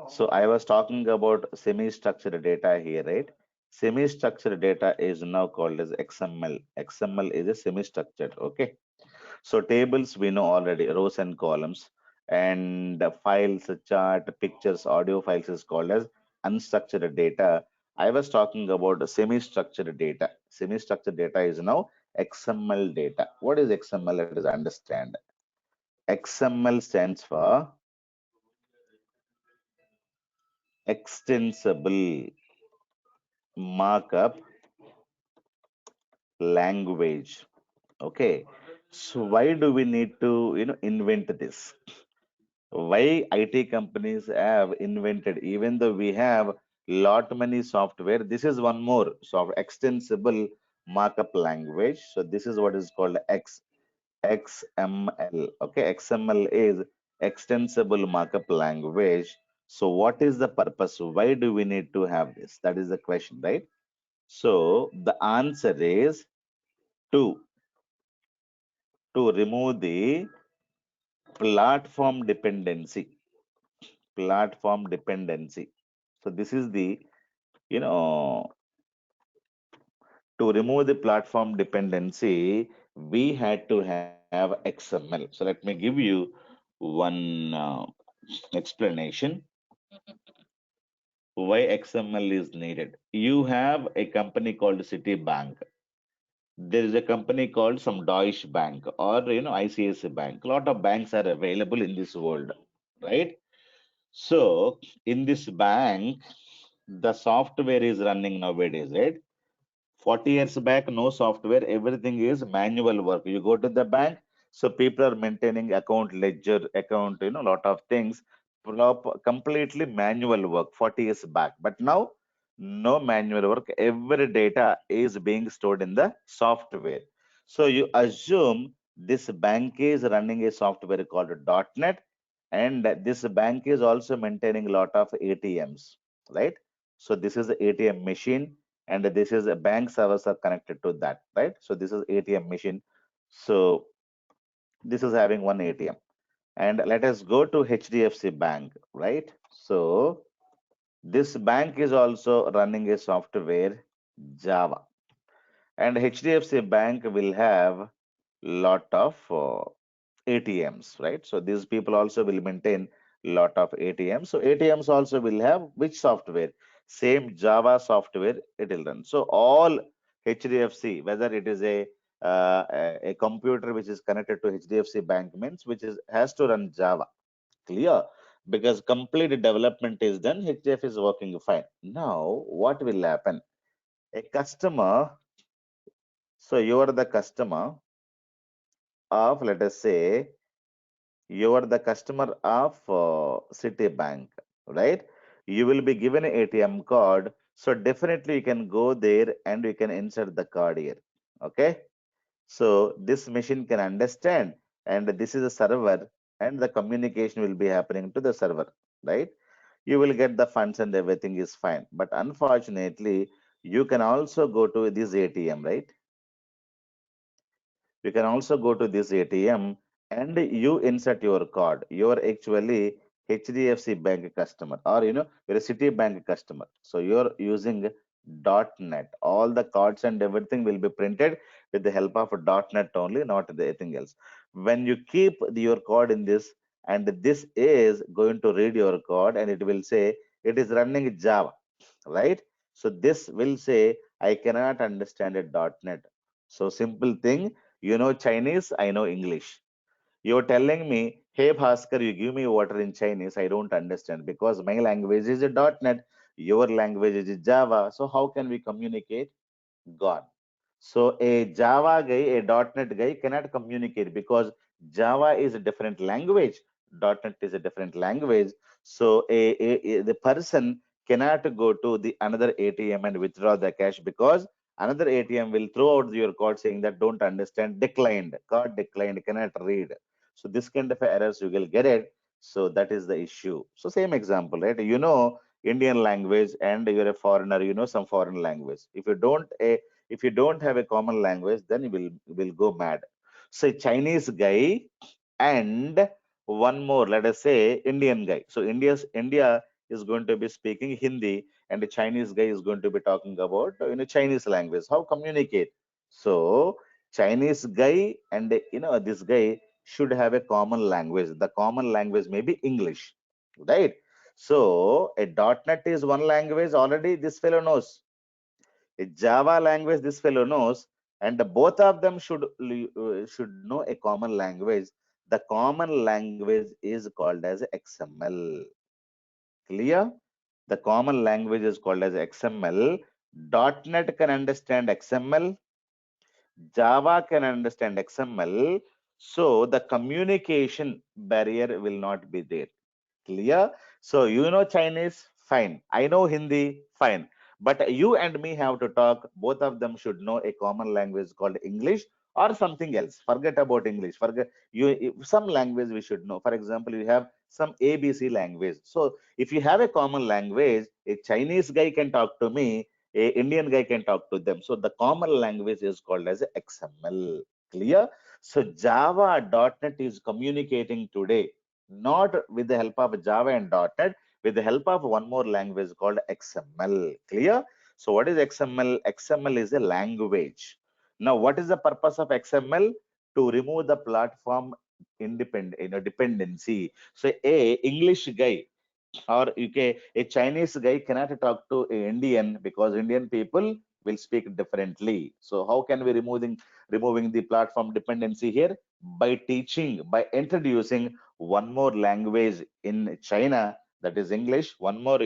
so I was talking about semi-structured data here, right? Semi-structured data is now called as XML. XML is a semi-structured, okay? So tables we know already, rows and columns, and files, chart, pictures, audio files is called as unstructured data. I was talking about semi-structured data. Semi-structured data is now XML data. What is XML? Let us understand. XML stands for extensible markup language. Okay. So why do we need to, invent this? Why IT companies have invented, even though we have lot many software, this is one more extensible markup language. So this is what is called XML. Okay, XML is extensible markup language. So what is the purpose? Why do we need to have this? That is the question, right? So the answer is to to remove the platform dependency. Platform dependency. So this is the, you know, to remove the platform dependency, we had to have XML. So let me give you one explanation why XML is needed. You have a company called Citibank. There is a company called some Deutsche Bank or ICICI Bank. A lot of banks are available in this world, right? So in this bank, the software is running nowadays, right? 40 years back, no software, everything is manual work. You go to the bank, so people are maintaining account, ledger, account, lot of things, completely manual work 40 years back. But now, no manual work, every data is being stored in the software. So you assume this bank is running a software called .NET, and this bank is also maintaining a lot of ATMs, right? So this is the ATM machine, and this is a bank servers are connected to that, right? So this is ATM machine. So this is having one ATM. And let us go to HDFC Bank, right? So this bank is also running a software Java, and HDFC Bank will have lot of ATMs, right? So these people also will maintain lot of ATMs. So ATMs also will have which software? Same Java software it will run. So all HDFC, whether it is a computer which is connected to HDFC Bank means which is has to run Java. Clear? Because complete development is done, HDFC is working fine. Now, what will happen? A customer, so you are the customer of, let us say, you are the customer of Citibank, right? You will be given an ATM card. So definitely you can go there and you can insert the card here. Okay. So this machine can understand, and this is a server, and the communication will be happening to the server, right? You will get the funds and everything is fine. But unfortunately, you can also go to this ATM, right? You can also go to this ATM and you insert your card. You are actually HDFC Bank customer, or you're a Citibank customer. So you're using .NET. All the cards and everything will be printed with the help of .NET only, not anything else. When you keep your card in this, and this is going to read your card, and it will say it is running Java, right? So this will say I cannot understand a .NET. So simple thing, you know Chinese, I know English. You're telling me, hey Bhaskar, you give me water in Chinese, I don't understand because my language is a .NET, your language is Java. So how can we communicate? Gone. So a Java guy, a .NET guy cannot communicate because Java is a different language, .NET is a different language. So the person cannot go to the another ATM and withdraw the cash because another ATM will throw out your card saying that don't understand, declined, card declined, cannot read. So this kind of errors you will get it. So that is the issue. So same example, right? Indian language and you're a foreigner, some foreign language. If you don't have a common language, then you will go mad. So Chinese guy and one more, let us say Indian guy. So India is going to be speaking Hindi, and the Chinese guy is going to be talking about Chinese language. How communicate? So Chinese guy and this guy should have a common language. The common language may be English, right? So a .NET is one language already this fellow knows. A Java language this fellow knows, and both of them should know a common language. The common language is called as XML. Clear? The common language is called as XML. .NET can understand XML. Java can understand XML. So the communication barrier will not be there. Clear? So you know Chinese? Fine. I know Hindi? Fine. But you and me have to talk. Both of them should know a common language called English or something else. Forget about English. Forget some language we should know. For example, you have some ABC language. So if you have a common language, a Chinese guy can talk to me, a Indian guy can talk to them. So the common language is called as XML. Clear? So Java.NET is communicating today not with the help of Java and .NET, with the help of one more language called XML. Clear? So what is XML? XML is a language. Now, what is the purpose of XML? To remove the platform dependency. So a English guy or a Chinese guy cannot talk to an Indian because Indian people will speak differently. So how can we removing the platform dependency here? By teaching, by introducing one more language in China, that is English, one more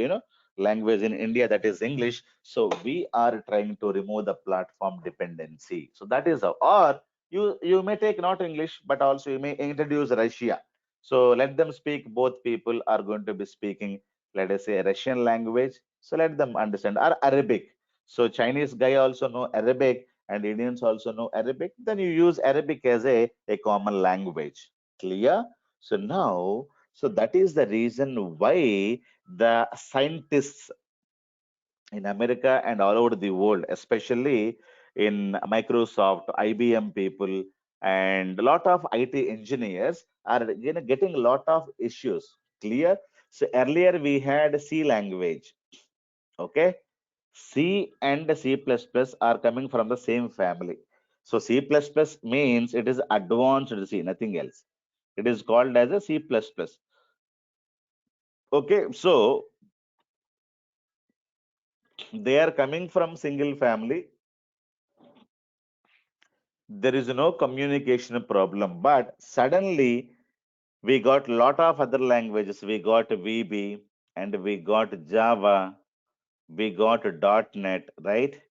language in India, that is English. So we are trying to remove the platform dependency. So that is how. Or you may take not English, but also you may introduce Russia. So let them speak. Both people are going to be speaking, let us say, Russian language. So let them understand, or Arabic. So Chinese guy also know Arabic, and Indians also know Arabic. Then you use Arabic as a common language. Clear? So now, so that is the reason why the scientists in America and all over the world, especially in Microsoft, IBM people, and a lot of IT engineers are getting a lot of issues. Clear? So earlier we had C language. Okay, C and C++ are coming from the same family. So C++ means it is advanced C, nothing else. It is called as a C++. Okay, so they are coming from single family. There is no communication problem, but suddenly we got lot of other languages. We got VB and we got Java, we got .NET, right?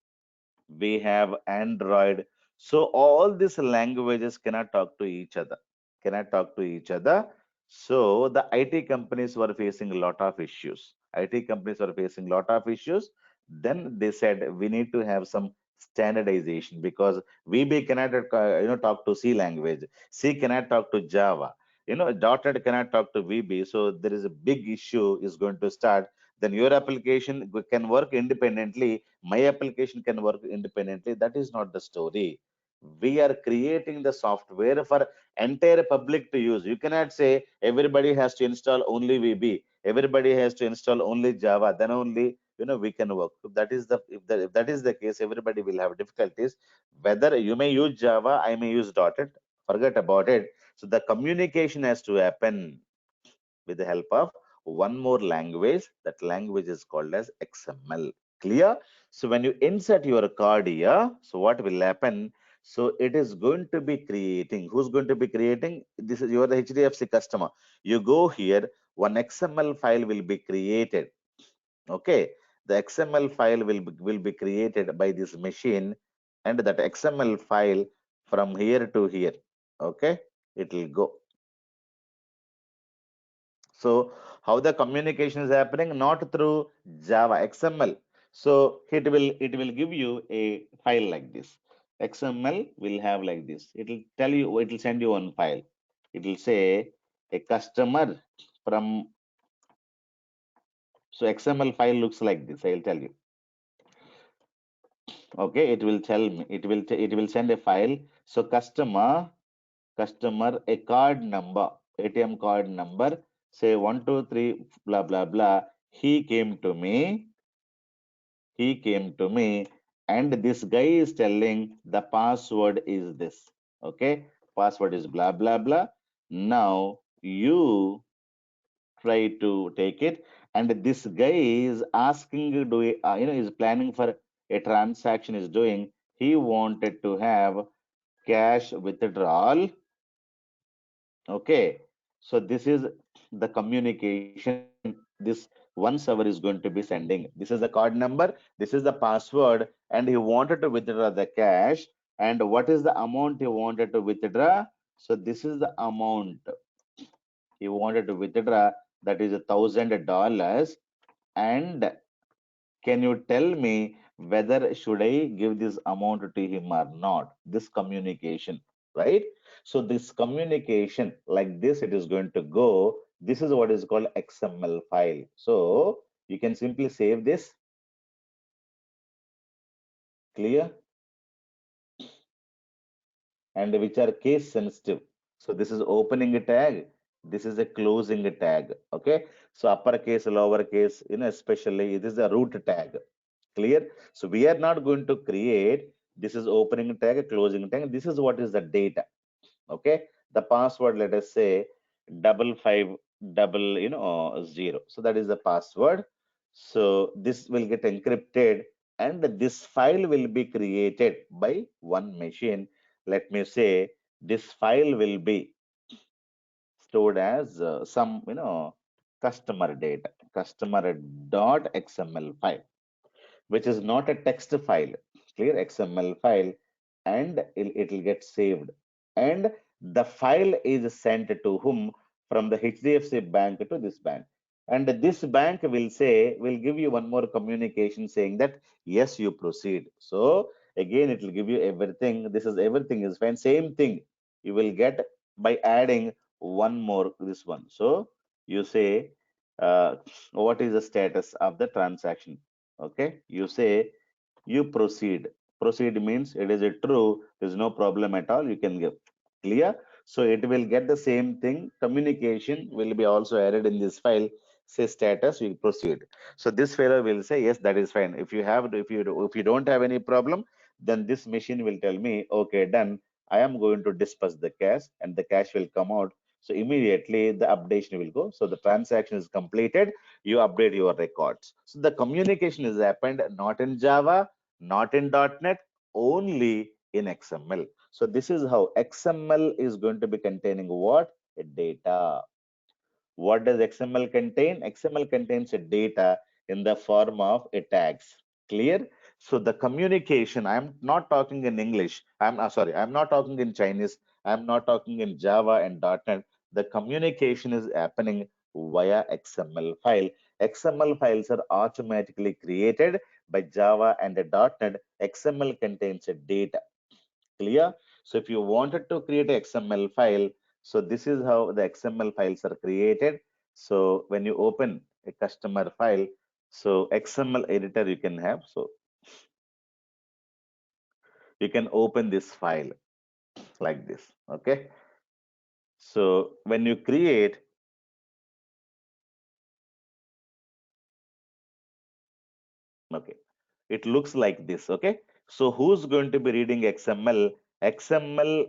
We have Android. So all these languages cannot talk to each other, cannot talk to each other. So the IT companies were facing a lot of issues. IT companies were facing a lot of issues. Then they said we need to have some standardization because VB cannot talk to C language. C cannot talk to Java. .NET cannot talk to VB. So there is a big issue is going to start. Then your application can work independently, my application can work independently. That is not the story. We are creating the software for entire public to use. You cannot say everybody has to install only VB, everybody has to install only Java, then only we can work. If that is the case, everybody will have difficulties. Whether you may use Java, I may use .NET, forget about it. So the communication has to happen with the help of one more language. That language is called as XML. Clear? So when you insert your card here, so what will happen? So it is going to be creating. Who's going to be creating? This is your HDFC customer. You go here, one XML file will be created. Okay, the XML file will be created by this machine, and that XML file from here to here. Okay, it will go. So how the communication is happening? Not through Java, XML. So it will give you a file like this. XML will have like this. It will tell you, it will send you one file. It will say a customer from, so XML file looks like this. I'll tell you. Okay, it will tell me, it will send a file. So customer a card number, ATM card number, say 123 blah blah blah. He came to me, he came to me, and this guy is telling the password is this. Okay, password is blah blah blah. Now you try to take it. And this guy is asking, is planning for a transaction is doing. He wanted to have cash withdrawal. Okay, so this is the communication. This one server is going to be sending. This is the card number, this is the password, and he wanted to withdraw the cash. And what is the amount he wanted to withdraw? So this is the amount he wanted to withdraw. That is $1,000. And can you tell me whether should I give this amount to him or not? This communication, right? So this communication like this, it is going to go. This is what is called XML file. So you can simply save this. Clear? And which are case sensitive. So this is opening a tag. This is a closing a tag. Okay. So uppercase, lowercase, especially it is a root tag. Clear? So we are not going to create. This is opening tag, closing tag. This is what is the data. Okay. The password, let us say 55 zero. So that is the password. So this will get encrypted and this file will be created by one machine. Let me say this file will be stored as some customer data, customer.xml file, which is not a text file, clear XML file, and it'll get saved. And the file is sent to whom? From the HDFC bank to this bank. And this bank will say, will give you one more communication saying that, yes, you proceed. So again, it will give you everything. This is everything is fine. Same thing you will get by adding one more, this one. So you say, what is the status of the transaction? Okay, you say you proceed. Proceed means it is a true, there's no problem at all, you can give. Clear? So it will get the same thing. Communication will be also added in this file. Say status, you proceed. So this fellow will say, yes, that is fine. If you don't have any problem, then this machine will tell me, okay, done. I am going to disperse the cash and the cash will come out. So immediately the updation will go. So the transaction is completed, you update your records. So the communication is happened not in Java, not in .NET, only in XML. So this is how XML is going to be containing what? A data. What does XML contain? XML contains a data in the form of a tags. Clear? So the communication, I'm not talking in English. Sorry, I'm not talking in Chinese. I'm not talking in Java and .NET. The communication is happening via XML file. XML files are automatically created by Java and the .NET. XML contains a data. Clear? So if you wanted to create a XML file, so this is how the XML files are created. So when you open a customer file, so XML editor you can have. So you can open this file like this. Okay. So when you create, okay, it looks like this. Okay. So who's going to be reading XML? XML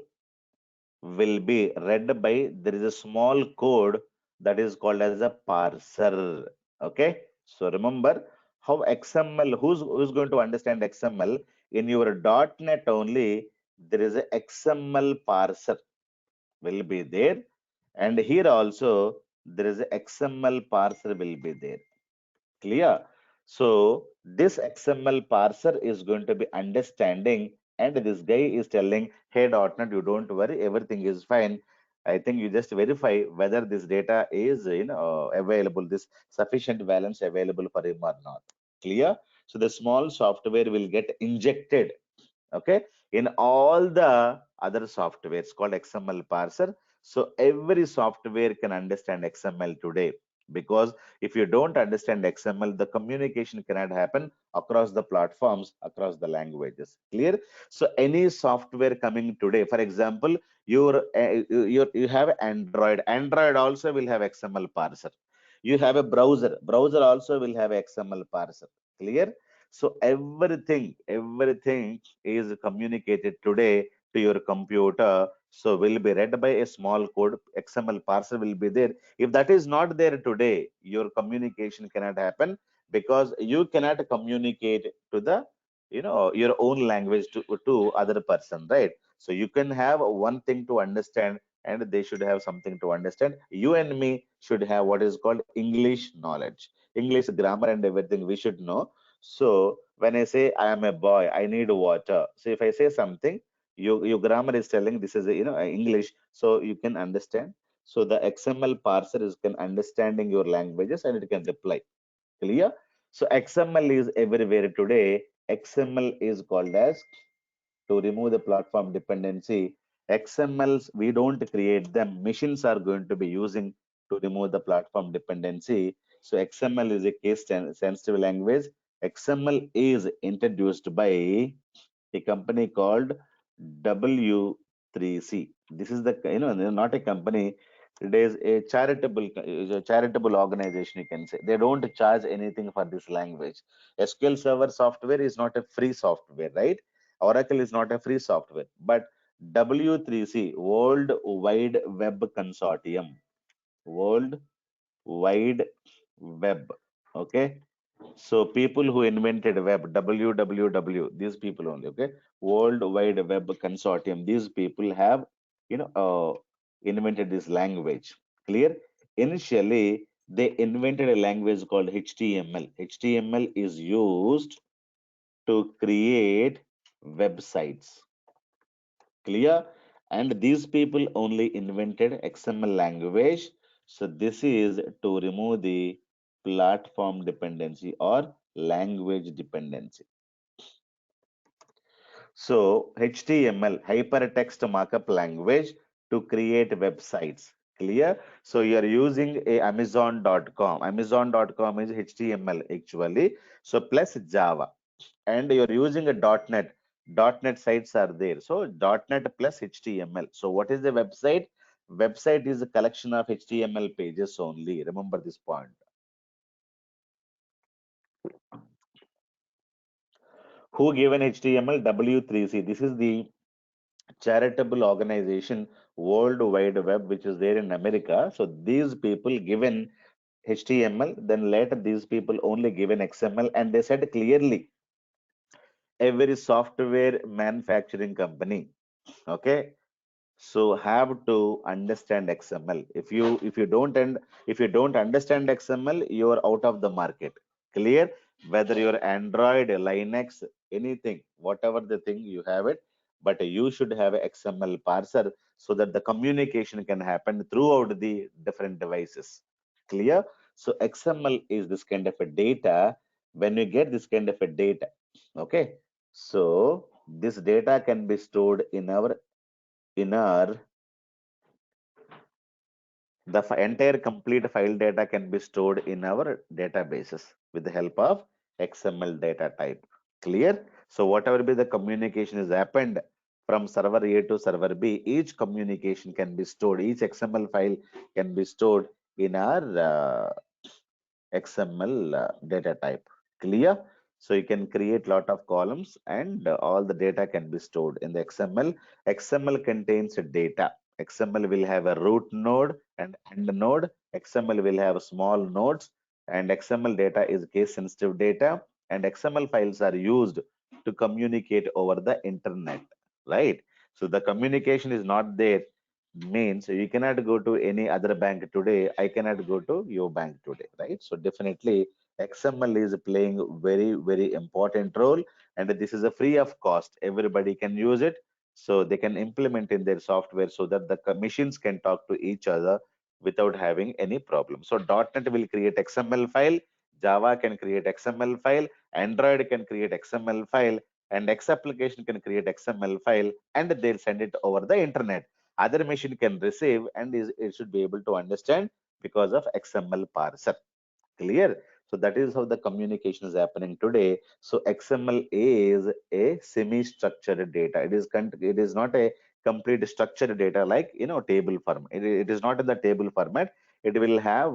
will be read by, there is a small code that is called as a parser. Okay, so remember how XML, who's going to understand XML? In your .NET only, there is a XML parser will be there, and here also there is a XML parser will be there. Clear? So this XML parser is going to be understanding, and this guy is telling, hey, .NET, you don't worry, everything is fine. I think you just verify whether this data is available, this sufficient balance available for him or not. Clear? So the small software will get injected, okay, in all the other softwares called XML parser. So every software can understand XML today, because if you don't understand XML, the communication cannot happen across the platforms, across the languages. Clear? So any software coming today, for example, you have Android. Android also will have XML parser. You have a browser. Browser also will have XML parser. Clear? So everything is communicated today to your computer, so will be read by a small code. XML parser will be there. If that is not there today, your communication cannot happen, because you cannot communicate to the, your own language to other person, right? So you can have one thing to understand, and they should have something to understand. You and me should have what is called English knowledge, English grammar and everything we should know. So when I say I am a boy, I need water. So if I say something, your grammar is telling this is English, so you can understand. So the XML parser is can understanding your languages, and it can reply. Clear? So XML is everywhere today. XML is called as to remove the platform dependency. XMLs, we don't create them. Machines are going to be using to remove the platform dependency. So XML is a case sensitive language. XML is introduced by a company called W3C. This is the, not a company. It is a charitable organization, you can say. They don't charge anything for this language. SQL Server software is not a free software, right? Oracle is not a free software, but W3C, World Wide Web Consortium, World Wide Web. Okay, so people who invented web, WWW, these people only, okay? World Wide Web Consortium, these people have, invented this language. Clear? Initially, they invented a language called HTML. HTML is used to create websites. Clear? And these people only invented XML language. So this is to remove the platform dependency or language dependency. So HTML, hypertext markup language, to create websites. Clear? So you are using a Amazon.com. Amazon.com is HTML actually. So plus Java, and you're using a .NET. .NET sites are there. So .NET plus HTML. So what is the website? Website is a collection of HTML pages only. Remember this point. Who given HTML? W3C. This is the charitable organization, World Wide Web, which is there in America. So these people given HTML, then later these people only given XML, and they said clearly every software manufacturing company, okay, so have to understand XML. If you don't understand XML, you are out of the market. Clear? Whether you're Android, Linux, anything, whatever the thing you have it, but you should have a XML parser so that the communication can happen throughout the different devices. Clear? So XML is this kind of a data. When you get this kind of a data, okay, so this data can be stored in our the entire complete file data can be stored in our databases with the help of XML data type. Clear? So whatever be the communication is happened from server A to server B, each communication can be stored, each XML file can be stored in our XML data type. Clear? So you can create lot of columns, and all the data can be stored in the XML. XML contains data. XML will have a root node and end node. XML will have small nodes, and XML data is case sensitive data. And XML files are used to communicate over the internet, right? So the communication is not there, means you cannot go to any other bank today. I cannot go to your bank today, right? So definitely XML is playing very, very important role, and this is a free of cost. Everybody can use it, so they can implement in their software so that the machines can talk to each other without having any problem. So .NET will create XML file, Java can create XML file, Android can create XML file, and X application can create XML file, and they'll send it over the internet. Other machine can receive, and it should be able to understand because of XML parser. Clear? So that is how the communication is happening today. So XML is a semi-structured data. It is not a complete structured data like table format. It is not in the table format. It will have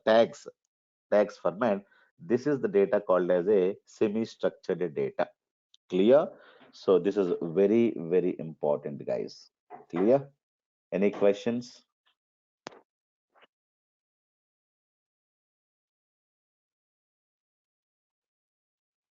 tags format. This is the data called as a semi-structured data. Clear? So this is very, very important, guys. Clear? Any questions?